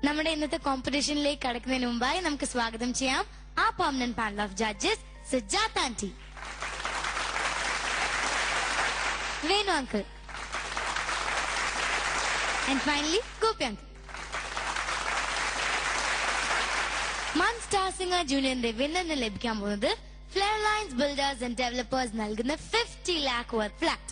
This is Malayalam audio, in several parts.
നമ്മുടെ ഇന്നത്തെ കോമ്പറ്റീഷനിലേക്ക് കടക്കുന്നതിന് മുമ്പായി നമുക്ക് സ്വാഗതം ചെയ്യാം ആ permanent panel of judges Sujatha aunty, Venu uncle and finally Gopi uncle. മൺ സ്റ്റാർ സിംഗർ ജൂനിയറിന്റെ വിന്നറിന് ലഭിക്കാൻ പോകുന്നത് flair lines builders and developers നൽകുന്ന 50 lakh വർത്ത് ഫ്ലാറ്റ്.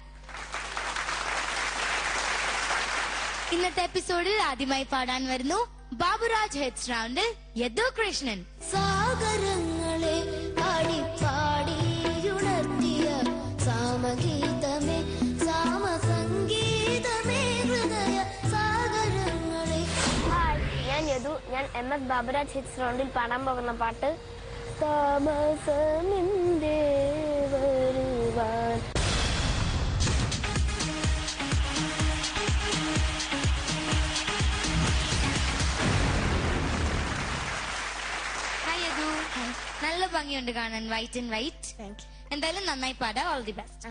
ഇന്നത്തെ എപ്പിസോഡിൽ ആദ്യമായി പാടാൻ വരുന്നു ബാബുരാജ് ഹെഡ്സ് റൗണ്ടിൽ യദു കൃഷ്ണൻ. സാഗരങ്ങളെ പാടി പാടിയുണർത്തിയ സാമഗീതമേ സാമസംഗീതമേ ഹൃദയ സാഗരങ്ങളെ. ഹായ്, ഞാൻ യദു. ഞാൻ MS ബാബുരാജ് ഹിറ്റ്സ് റൗണ്ടിൽ പാടാൻ പോകുന്ന പാട്ട് താമസമിന്റെ വരുവാൻ. നല്ല ഭംഗിയുണ്ട് കാണാൻ, വൈറ്റ് ആൻഡ് വൈറ്റ്. എന്തായാലും നന്നായി പാടാം. All the best.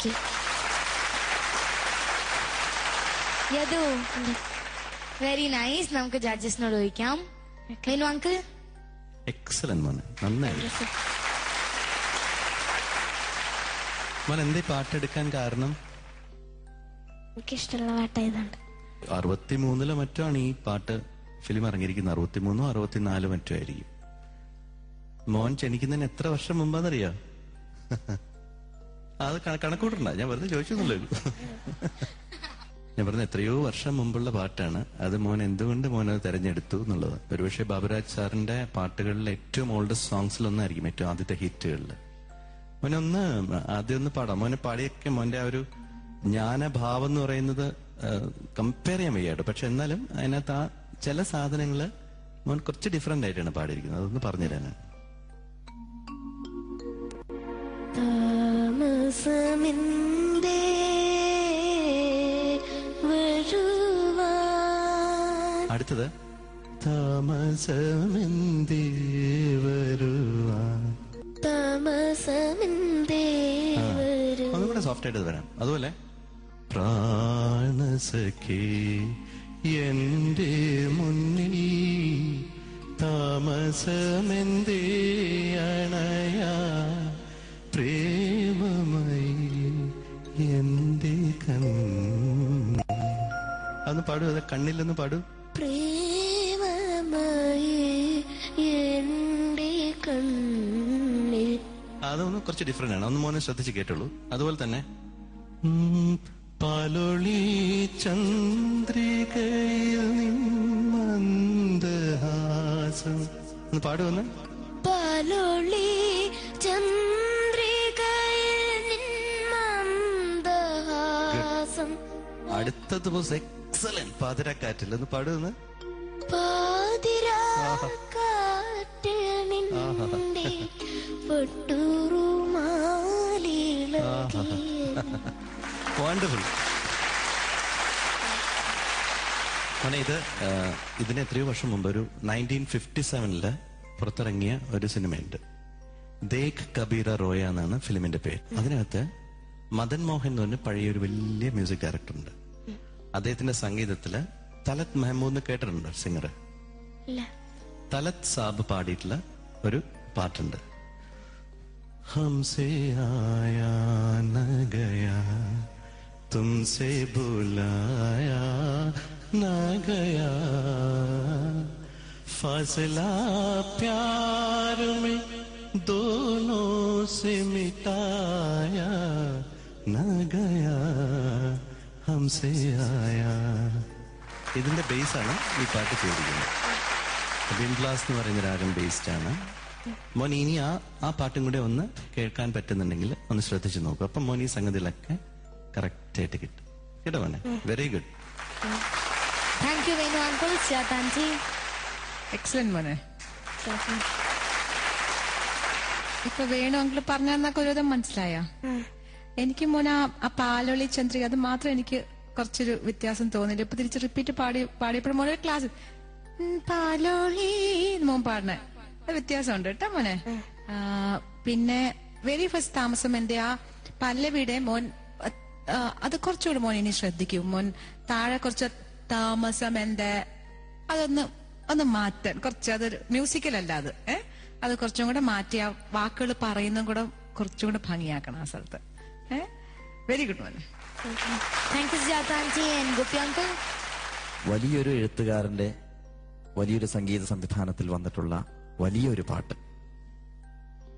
Thank you. Yadu, very nice. നമുക്ക് ജഡ്ജസിനോട് ചോദിക്കാം. വേണു അങ്കിൾ. എക്സലന്റ് മോനെ, നന്നായി. മോൻ എന്തേ പാട്ടെടുക്കാൻ കാരണം? എനിക്കിഷ്ടമുള്ള പാട്ടായതുകൊണ്ട്. 63 മറ്റോ ആണ് ഈ പാട്ട് ഫിലിം ഇറങ്ങിയിരിക്കുന്നത്. 63 64 മറ്റോ ആയിരിക്കും. മോൻ ജനിക്കുന്നതിന് എത്ര വർഷം മുമ്പാന്നറിയാം? അത് കണക്കൂട്ടണ്ട, ഞാൻ വെറുതെ ചോദിച്ചൊന്നുള്ളൂ. ഞാൻ പറഞ്ഞ എത്രയോ വർഷം മുമ്പുള്ള പാട്ടാണ് അത്. മോൻ എന്തുകൊണ്ട് മോൻ അത് തെരഞ്ഞെടുത്തു എന്നുള്ളത്. ഒരുപക്ഷെ ബാബുരാജ് സാറിന്റെ പാട്ടുകളിൽ ഏറ്റവും ഓൾഡസ്റ്റ് സോങ്സിലൊന്നായിരിക്കും, ഏറ്റവും ആദ്യത്തെ ഹിറ്റുകളിൽ. മോനൊന്ന് ആദ്യം ഒന്ന് പാടാം. മോനെ പാടിയൊക്കെ മോന്റെ ആ ഒരു ജ്ഞാനഭാവം എന്ന് പറയുന്നത് കമ്പയർ ചെയ്യാൻ വയ്യാട്ടോ. പക്ഷെ എന്നാലും അതിനകത്ത് ആ ചില സാധനങ്ങള് മോൻ കുറച്ച് ഡിഫറെന്റ് ആയിട്ടാണ് പാടിയിരിക്കുന്നത്. അതൊന്ന് പറഞ്ഞുതരാനാണ്. അടുത്തത് താമസമെന്തേ വരുവാൻ. ഒന്നുകൂടെ സോഫ്റ്റ് ആയിട്ട് വരാം. അതുപോലെ പ്രാണസഖി എന്റെ മുന്നിൽ താമസമെന്തേ അണയാ പ്രേമമായി എന്റെ അതൊന്ന് പാടൂ. അത് കണ്ണിലൊന്ന് പാടൂ. പ്രേമമായി എന്റെ കണ്ണിൽ. അതൊന്ന് കുറച്ച് ഡിഫറെന്റ് ആണ്. ഒന്ന് മോനെ ശ്രദ്ധിച്ച് കേട്ടുള്ളൂ. അതുപോലെ തന്നെ പാലൊളി ചന്ദ്രികയിൽ മന്ദഹാസം ഒന്ന് പാടുവന്ന്. പാലൊളി ചന്ദ്രികയിൽ മന്ദഹാസം. അടുത്തത് എക്സലന്റ് പാതിരാക്കാറ്റിൽ ഒന്ന് പാടുവന്ന്. പാതിരാക്കാറ്റിൽ നിന്റെ പട്ടുറുമാലിളക്കി. വണ്ടർഫുൾ. മോനെ ഇതിന് എത്രയോ വർഷം മുമ്പ് ഒരു 1957 പുറത്തിറങ്ങിയ ഒരു സിനിമയുണ്ട്. ദേഖ് കബീര റോയ എന്നാണ് ഫിലിമിന്റെ പേര്. അതിനകത്ത് മദൻ മോഹൻ എന്ന് പറഞ്ഞ പഴയ ഒരു വലിയ മ്യൂസിക് ഡയറക്ടർ ഉണ്ട്. അദ്ദേഹത്തിന്റെ സംഗീതത്തില് തലത് മെഹമ്മൂദ് കേട്ടിട്ടുണ്ട്, സിംഗർ. തലത് സാബ് പാടിയിട്ടുള്ള ഒരു പാട്ടുണ്ട്. ഹംസേ ആയാ ന ഗയാ തുംസെ ബുലായാ ന ഗയാ ഫാസലാ പ്യാർ में दोनों से मिटाया न गया हमसे आया. ഇതിന്റെ ബേസ് ആണ് ഈ പാട്ട് ചെയ്തിരിക്കുന്നത്. ബിംബ്ലാസ് എന്ന് പറയുന്ന രാഗം ബേസ്ഡ് ആണ്. മോൻ ഇനി ആ പാട്ടും കൂടെ ഒന്ന് കേൾക്കാൻ പറ്റുന്നുണ്ടെങ്കിൽ ഒന്ന് ശ്രദ്ധിച്ചു നോക്കും. അപ്പൊ മോൻ ഈ സംഗതികളൊക്കെ കറക്റ്റ് ആയിട്ട് കിട്ടും. കേട്ടോ മോനെ? Very good. Thank you Venu uncle. Shanthi. Excellent മോനെ. ഇപ്പൊ വേണു അങ്കിൾ പറഞ്ഞാൽ ഒരു മനസ്സിലായ? എനിക്ക് മോനെ ആ പാലൊളി ചന്ദ്രിക അത് മാത്രം എനിക്ക് കുറച്ചൊരു വ്യത്യാസം തോന്നില്ല. ഇപ്പൊ തിരിച്ച് റിപ്പീറ്റ് പാടിയപ്പോഴും മോനെ ക്ലാസ് പാലോളി മോൻ പാടണേ വ്യത്യാസമുണ്ട് കേട്ടോ മോനെ. പിന്നെ വെരി ഫസ്റ്റ് താമസം എന്റെ ആ പല്ലവിയുടെ മോൻ അത് കുറച്ചുകൂടി മോൻ ഇനി ശ്രദ്ധിക്കും. മോൻ താഴെ കുറച്ച് താമസം എന്റെ ഒന്ന് മാറ്റാൻ കുറച്ച്, അതൊരു മ്യൂസിക്കൽ അല്ല അത്. അത് കുറച്ചും കൂടെ മാറ്റി ആ വാക്കുകൾ പറയുന്നതും കൂടെ കുറച്ചും കൂടെ ഭംഗിയാക്കണം ആ സ്ഥലത്ത്. വെരി ഗുഡ് മോനെ. വലിയൊരു എഴുത്തുകാരന്റെ വലിയൊരു സംഗീത സംവിധാനത്തിൽ വന്നിട്ടുള്ള വലിയൊരു പാട്ട്,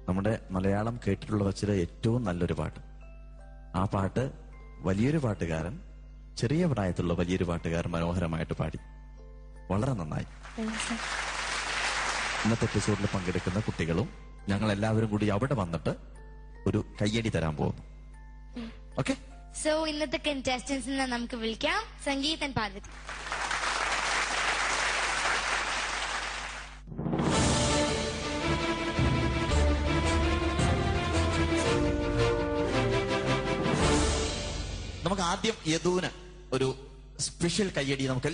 നമ്മുടെ മലയാളം കേട്ടിട്ടുള്ള വച്ചിൽ ഏറ്റവും നല്ലൊരു പാട്ട്. ആ പാട്ട് വലിയൊരു പാട്ടുകാരൻ, ചെറിയ പ്രായത്തിലുള്ള വലിയൊരു പാട്ടുകാരൻ മനോഹരമായിട്ട് പാടി. വളരെ നന്നായി. ഇന്നത്തെ എപ്പിസോഡിൽ പങ്കെടുക്കുന്ന കുട്ടികളും ഞങ്ങൾ എല്ലാവരും കൂടി അവിടെ വന്നിട്ട് ഒരു കയ്യടി തരാൻ പോകുന്നു. ഓക്കെ? സോ ഇന്നത്തെ കണ്ടസ്റ്റൻസിനെ നമുക്ക് വിളിക്കാം. സംഗീത് ആൻഡ് പാർവതി. നമുക്ക് ആദ്യം യദുവിന് ഒരു സ്പെഷ്യൽ കയ്യടി നമുക്ക്